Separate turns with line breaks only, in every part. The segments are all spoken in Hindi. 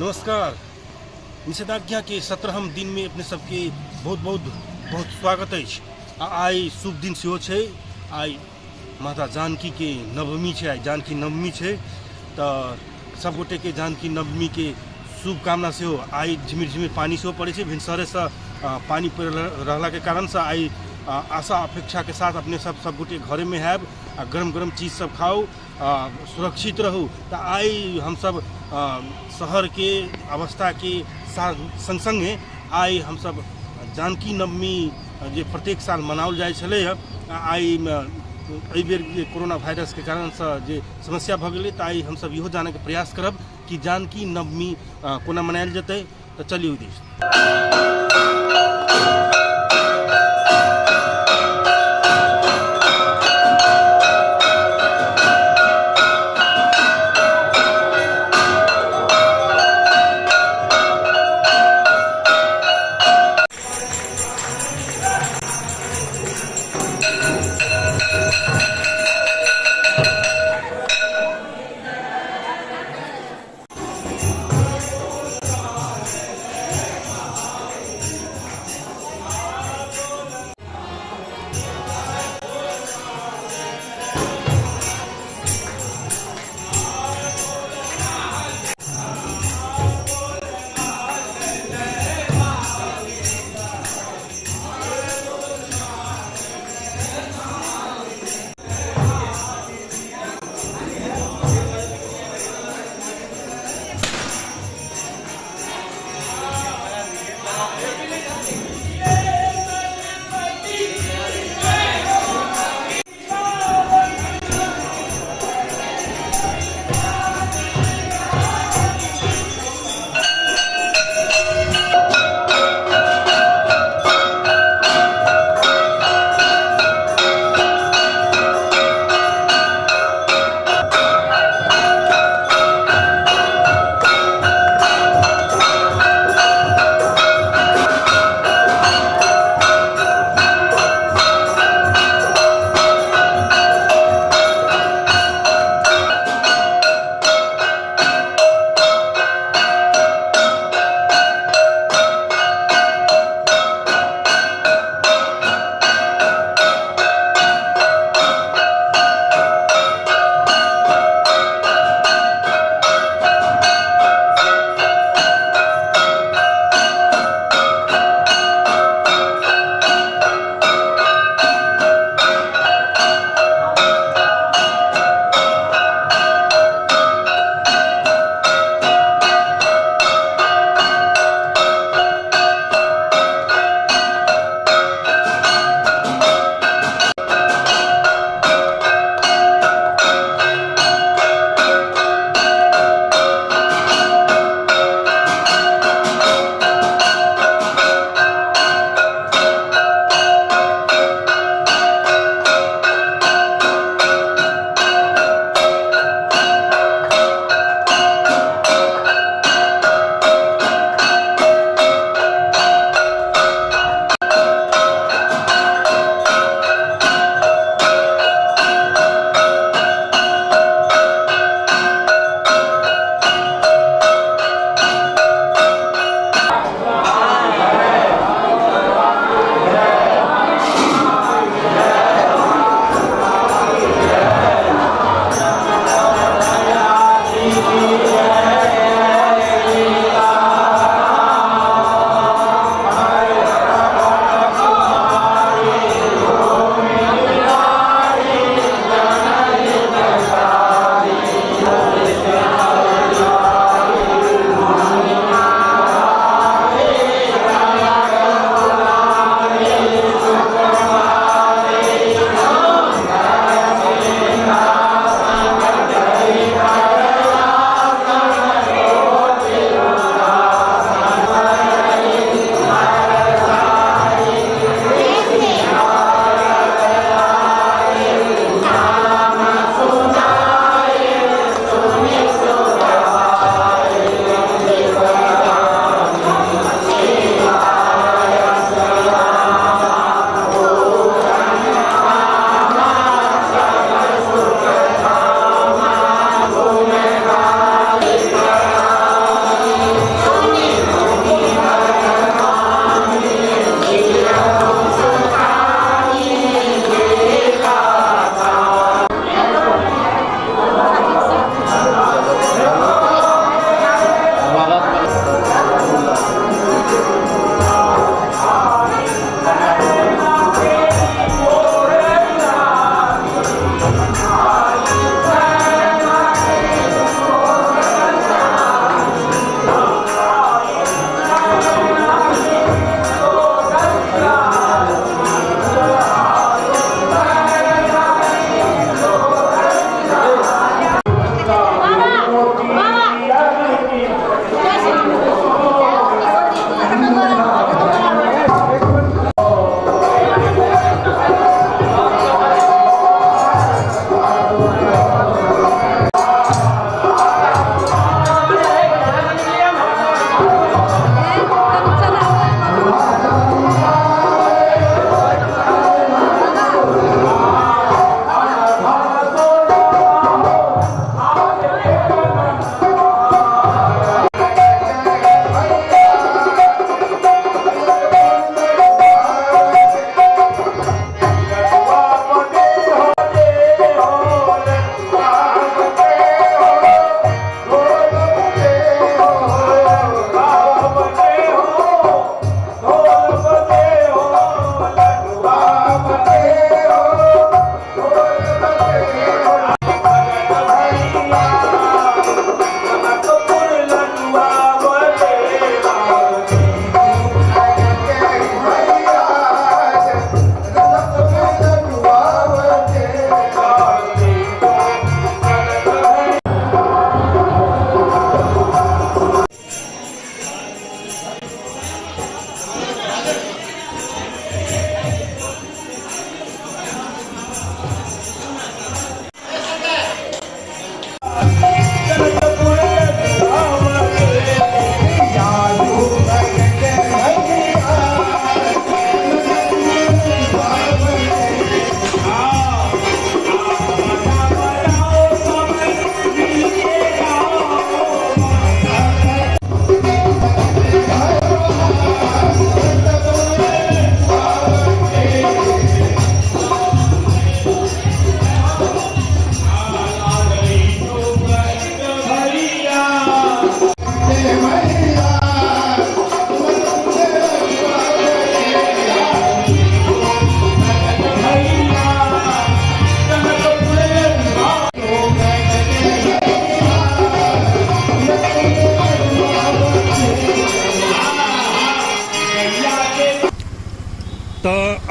नमस्कार। निषेधाज्ञा के 17वें दिन में अपने सबके बहुत बहुत बहुत स्वागत है। आई शुभ दिन सेहो छे। आई माता जानकी के नवमी छे। आई जानकी नवमी छे तो सब गोटे के जानकी नवमी के शुभकामना से हो। आई झिमिर झिमिर पानी से पड़े छे। भिनसरे से पानी पड़ रहला के कारण से आई आशा अपेक्षा के साथ अपने सब गोटे घरे में है गरम गरम चीज़ सब खाओ, सुरक्षित रहो। तो आई हम सब शहर के अवस्था के संग संगे आई हम सब जानकी नवमी जे प्रत्येक साल मनाओल जाए छले है। आई एहि बेर कोरोना वायरस के कारण से जे समस्या भ गई तो आई हम सब इहो जाने के प्रयास करब कि जानकी नवमी कोना मनायल जते। तो चलिए उद्देश्य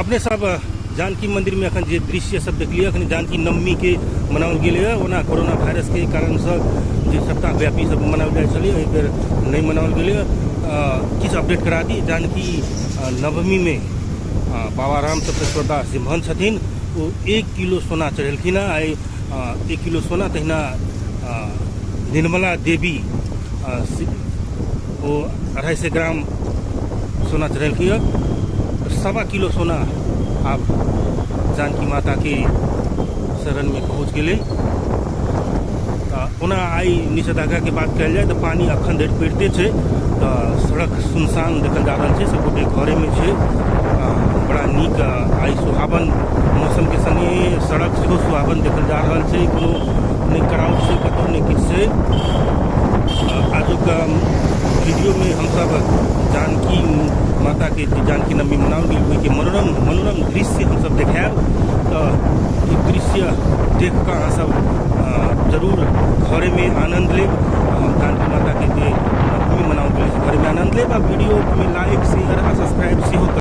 अपने सब जानकी मंदिर में अखन जे दृश्य सब देखलिए अखन जानकी नवमी के मनाओल गेल है ओना कोरोना वायरस के कारण से जे सप्ताह व्यापी सब मनाओल जाए छलै एहि बेर नहीं मनाओल गेल है। किछ अपडेट करा दी जानकी नवमी में बाबा राम सप्तस्वर्दा जे महंत छथिन वो 1 किलो सोना चढ़ेलखिन आई 1 किलो सोना तहिना निर्मला देवी वो 250 ग्राम सोना चढ़ेलखिन 1.25 किलो सोना आप जानकी माता के शरण में पहुँच गए। ओना आई निषेधाज्ञा के बात कल जाए तो पानी अखन धरि पड़ते छे तो सड़क सुनसान देखल जा रहा है सबगोटे घरे में छे। बड़ा नीक आई सुहावन मौसम के संगे सड़क से सुहावन देखल जा रहा है कोनो नहीं क्राउड से कतौ नहीं किछ से। आजुक वीडियो में हम सब जानकी माता के जानकी नवमी मनाओल गेल के मनोरम दृश्य हम सब देखायब तो ई दृश्य देख कर अहाँ सब जरूर घरे में आनंद लेब। जानकी माता के नवमी मनाओल गेल घरे में आनंद लेब। वीडियो में लाइक शेयर आ सब्सक्राइब सेहो